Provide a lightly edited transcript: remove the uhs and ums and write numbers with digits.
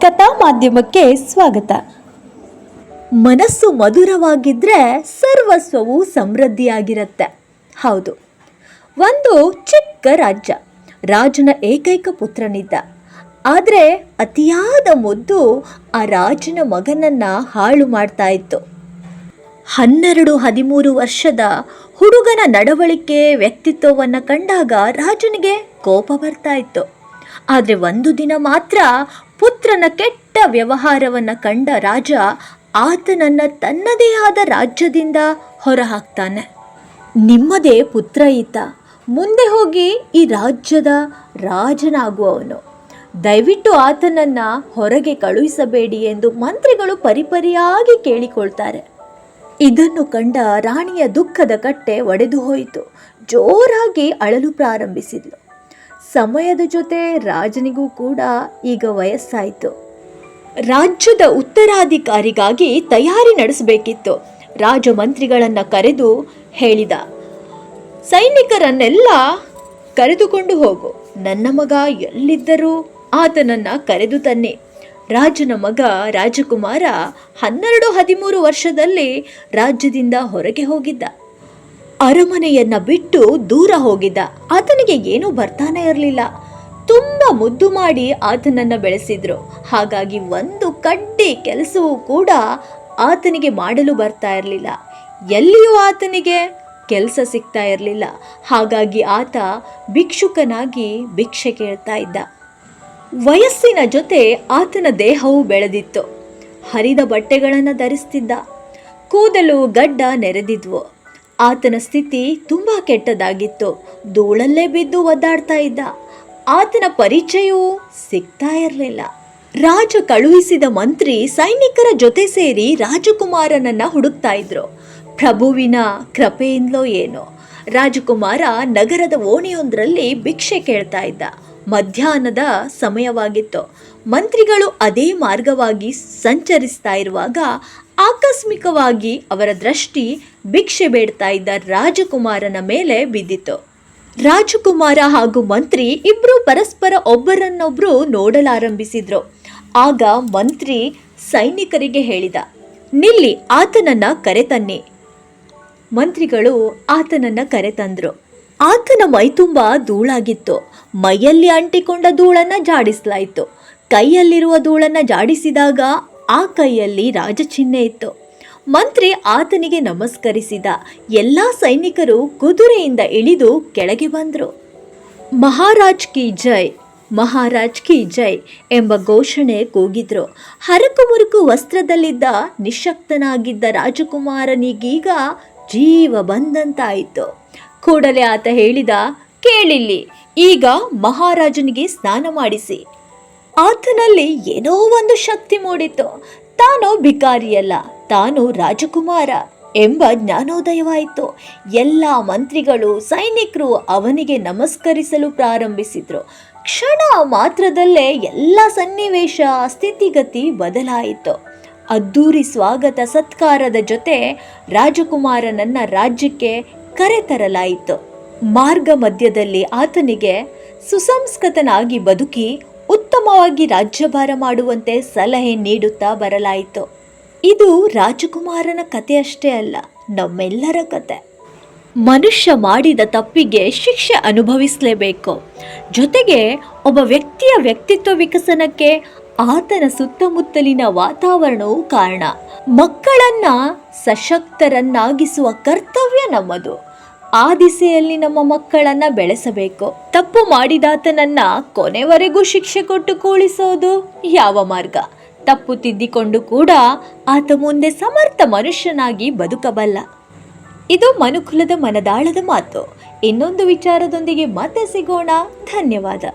ಕಥಾ ಮಾಧ್ಯಮಕ್ಕೆ ಸ್ವಾಗತ. ಮನಸ್ಸು ಮಧುರವಾಗಿದ್ರೆ ಸರ್ವಸ್ವವು ಸಮೃದ್ಧಿಯಾಗಿರುತ್ತೆ. ಹೌದು, ಒಂದು ಚಿಕ್ಕ ರಾಜ್ಯ. ರಾಜನ ಏಕೈಕ ಪುತ್ರನಿದ್ದ. ಆದರೆ ಅತಿಯಾದ ಮುದ್ದು ಆ ರಾಜನ ಮಗನನ್ನ ಹಾಳು ಮಾಡ್ತಾ ಇತ್ತು. 12-13 ವರ್ಷದ ಹುಡುಗನ ನಡವಳಿಕೆ ವ್ಯಕ್ತಿತ್ವವನ್ನು ಕಂಡಾಗ ರಾಜನಿಗೆ ಕೋಪ ಬರ್ತಾ ಇತ್ತು. ಆದರೆ ಒಂದು ದಿನ ಮಾತ್ರ ಪುತ್ರನ ಕೆಟ್ಟ ವ್ಯವಹಾರವನ್ನು ಕಂಡ ರಾಜ ಆತನನ್ನು ತನ್ನದೇ ಆದ ರಾಜ್ಯದಿಂದ ಹೊರಹಾಕ್ತಾನೆ. ನಿಮ್ಮದೇ ಪುತ್ರ ಈತ, ಮುಂದೆ ಹೋಗಿ ಈ ರಾಜ್ಯದ ರಾಜನಾಗುವವನು. ದಯವಿಟ್ಟು ಆತನನ್ನು ಹೊರಗೆ ಕಳುಹಿಸಬೇಡಿ ಎಂದು ಮಂತ್ರಿಗಳು ಪರಿಪರಿಯಾಗಿ ಕೇಳಿಕೊಳ್ತಾರೆ. ಇದನ್ನು ಕಂಡ ರಾಣಿಯ ದುಃಖದ ಕಟ್ಟೆ ಒಡೆದು ಹೋಯಿತು. ಜೋರಾಗಿ ಅಳಲು ಪ್ರಾರಂಭಿಸಿದ್ಲು. ಸಮಯದ ಜೊತೆ ರಾಜನಿಗೂ ಕೂಡ ಈಗ ವಯಸ್ಸಾಯಿತು. ರಾಜ್ಯದ ಉತ್ತರಾಧಿಕಾರಿಗಾಗಿ ತಯಾರಿ ನಡೆಸಬೇಕಿತ್ತು. ರಾಜ ಮಂತ್ರಿಗಳನ್ನು ಕರೆದು ಹೇಳಿದ, ಸೈನಿಕರನ್ನೆಲ್ಲ ಕರೆದುಕೊಂಡು ಹೋಗು. ನನ್ನ ಮಗ ಎಲ್ಲಿದ್ದರೂ ಆತನನ್ನು ಕರೆದು ತನ್ನಿ. ರಾಜನ ಮಗ ರಾಜಕುಮಾರ 12-13 ವರ್ಷದಲ್ಲಿ ರಾಜ್ಯದಿಂದ ಹೊರಗೆ ಹೋಗಿದ್ದ. ಅರಮನೆಯನ್ನ ಬಿಟ್ಟು ದೂರ ಹೋಗಿದ್ದ. ಆತನಿಗೆ ಏನೂ ಬರ್ತಾನೆ ಇರಲಿಲ್ಲ. ತುಂಬ ಮುದ್ದು ಮಾಡಿ ಆತನನ್ನು ಬೆಳೆಸಿದ್ರು. ಹಾಗಾಗಿ ಒಂದು ಕಡ್ಡಿ ಕೆಲಸವೂ ಕೂಡ ಆತನಿಗೆ ಮಾಡಲು ಬರ್ತಾ ಇರಲಿಲ್ಲ. ಎಲ್ಲಿಯೂ ಆತನಿಗೆ ಕೆಲಸ ಸಿಗ್ತಾ ಇರಲಿಲ್ಲ. ಹಾಗಾಗಿ ಆತ ಭಿಕ್ಷುಕನಾಗಿ ಭಿಕ್ಷೆ ಕೇಳ್ತಾ ಇದ್ದ. ವಯಸ್ಸಿನ ಜೊತೆ ಆತನ ದೇಹವು ಬೆಳೆದಿತ್ತು. ಹರಿದ ಬಟ್ಟೆಗಳನ್ನು ಧರಿಸ್ತಿದ್ದ. ಕೂದಲು ಗಡ್ಡ ನೆರೆದಿದ್ವು. ಆತನ ಸ್ಥಿತಿ ತುಂಬ ಕೆಟ್ಟದಾಗಿತ್ತು. ಧೂಳಲ್ಲೇ ಬಿದ್ದು ಒದ್ದಾಡ್ತಾ ಇದ್ದ. ಆತನ ಪರಿಚಯವೂ ಸಿಗ್ತಾ ಇರಲಿಲ್ಲ. ರಾಜ ಕಳುಹಿಸಿದ ಮಂತ್ರಿ ಸೈನಿಕರ ಜೊತೆ ಸೇರಿ ರಾಜಕುಮಾರನನ್ನ ಹುಡುಕ್ತಾ ಇದ್ರು. ಪ್ರಭುವಿನ ಕೃಪೆಯಿಂದಲೋ ಏನೋ ರಾಜಕುಮಾರ ನಗರದ ಓಣಿಯೊಂದರಲ್ಲಿ ಭಿಕ್ಷೆ ಕೇಳ್ತಾ ಇದ್ದ. ಮಧ್ಯಾಹ್ನದ ಸಮಯವಾಗಿತ್ತು. ಮಂತ್ರಿಗಳು ಅದೇ ಮಾರ್ಗವಾಗಿ ಸಂಚರಿಸ್ತಾ ಇರುವಾಗ ಆಕಸ್ಮಿಕವಾಗಿ ಅವರ ದೃಷ್ಟಿ ಭಿಕ್ಷೆ ಬೇಡ್ತಾ ಇದ್ದ ರಾಜಕುಮಾರನ ಮೇಲೆ ಬಿದ್ದಿತು. ರಾಜಕುಮಾರ ಹಾಗೂ ಮಂತ್ರಿ ಇಬ್ರು ಪರಸ್ಪರ ಒಬ್ಬರನ್ನೊಬ್ರು ನೋಡಲಾರಂಭಿಸಿದ್ರು. ಆಗ ಮಂತ್ರಿ ಸೈನಿಕರಿಗೆ ಹೇಳಿದ, ನಿಲ್ಲಿ, ಆತನನ್ನ ಕರೆತನ್ನಿ. ಮಂತ್ರಿಗಳು ಆತನನ್ನ ಕರೆತಂದ್ರು. ಆತನ ಮೈತುಂಬ ಧೂಳಾಗಿತ್ತು. ಮೈಯಲ್ಲಿ ಅಂಟಿಕೊಂಡ ಧೂಳನ್ನ ಜಾಡಿಸಲಾಯಿತು. ಕೈಯಲ್ಲಿರುವ ಧೂಳನ್ನ ಜಾಡಿಸಿದಾಗ ಆ ಕೈಯಲ್ಲಿ ರಾಜಚಿಹ್ನೆ ಇತ್ತು. ಮಂತ್ರಿ ಆತನಿಗೆ ನಮಸ್ಕರಿಸಿದ. ಎಲ್ಲ ಸೈನಿಕರು ಕುದುರೆಯಿಂದ ಇಳಿದು ಕೆಳಗೆ ಬಂದರು. ಮಹಾರಾಜ್ ಕಿ ಜೈ, ಮಹಾರಾಜ್ ಕಿ ಜೈ ಎಂಬ ಘೋಷಣೆ ಕೂಗಿದ್ರು. ಹರಕು ಮುರುಕು ವಸ್ತ್ರದಲ್ಲಿದ್ದ ನಿಶಕ್ತನಾಗಿದ್ದ ರಾಜಕುಮಾರನಿಗೀಗ ಜೀವ ಬಂದಂತಾಯಿತು. ಕೂಡಲೇ ಆತ ಹೇಳಿದ, ಕೇಳಿಲ್ಲಿ, ಈಗ ಮಹಾರಾಜನಿಗೆ ಸ್ನಾನ ಮಾಡಿಸಿ. ಆತನಲ್ಲಿ ಏನೋ ಒಂದು ಶಕ್ತಿ ಮೂಡಿತು. ತಾನು ಭಿಕಾರಿಯಲ್ಲ, ತಾನು ರಾಜಕುಮಾರ ಎಂಬ ಜ್ಞಾನೋದಯವಾಯಿತು. ಎಲ್ಲ ಮಂತ್ರಿಗಳು ಸೈನಿಕರು ಅವನಿಗೆ ನಮಸ್ಕರಿಸಲು ಪ್ರಾರಂಭಿಸಿದ್ರು. ಕ್ಷಣ ಮಾತ್ರದಲ್ಲೇ ಎಲ್ಲ ಸನ್ನಿವೇಶ ಸ್ಥಿತಿಗತಿ ಬದಲಾಯಿತು. ಅದ್ದೂರಿ ಸ್ವಾಗತ ಸತ್ಕಾರದ ಜೊತೆ ರಾಜಕುಮಾರನನ್ನ ರಾಜ್ಯಕ್ಕೆ ಕರೆತರಲಾಯಿತು. ಮಾರ್ಗ ಮಧ್ಯದಲ್ಲಿ ಆತನಿಗೆ ಸುಸಂಸ್ಕೃತನಾಗಿ ಬದುಕಿ ಉತ್ತಮವಾಗಿ ರಾಜ್ಯಭಾರ ಮಾಡುವಂತೆ ಸಲಹೆ ನೀಡುತ್ತಾ ಬರಲಾಯಿತು. ಇದು ರಾಜಕುಮಾರನ ಕಥೆಯಷ್ಟೇ ಅಲ್ಲ, ನಮ್ಮೆಲ್ಲರ ಕತೆ. ಮನುಷ್ಯ ಮಾಡಿದ ತಪ್ಪಿಗೆ ಶಿಕ್ಷೆ ಅನುಭವಿಸಲೇಬೇಕು. ಜೊತೆಗೆ ಒಬ್ಬ ವ್ಯಕ್ತಿಯ ವ್ಯಕ್ತಿತ್ವ ವಿಕಸನಕ್ಕೆ ಆತನ ಸುತ್ತಮುತ್ತಲಿನ ವಾತಾವರಣವು ಕಾರಣ. ಮಕ್ಕಳನ್ನ ಸಶಕ್ತರನ್ನಾಗಿಸುವ ಕರ್ತವ್ಯ ನಮ್ಮದು. ಆ ದಿಸೆಯಲ್ಲಿ ನಮ್ಮ ಮಕ್ಕಳನ್ನ ಬೆಳೆಸಬೇಕು. ತಪ್ಪು ಮಾಡಿದಾತನನ್ನ ಕೊನೆವರೆಗೂ ಶಿಕ್ಷೆ ಕೊಟ್ಟು ಕೂಳಿಸೋದು ಯಾವ ಮಾರ್ಗ? ತಪ್ಪು ತಿದ್ದಿಕೊಂಡು ಕೂಡ ಆತ ಮುಂದೆ ಸಮರ್ಥ ಮನುಷ್ಯನಾಗಿ ಬದುಕಬಲ್ಲ. ಇದು ಮನುಕುಲದ ಮನದಾಳದ ಮಾತು. ಇನ್ನೊಂದು ವಿಚಾರದೊಂದಿಗೆ ಮತ್ತೆ ಸಿಗೋಣ. ಧನ್ಯವಾದ.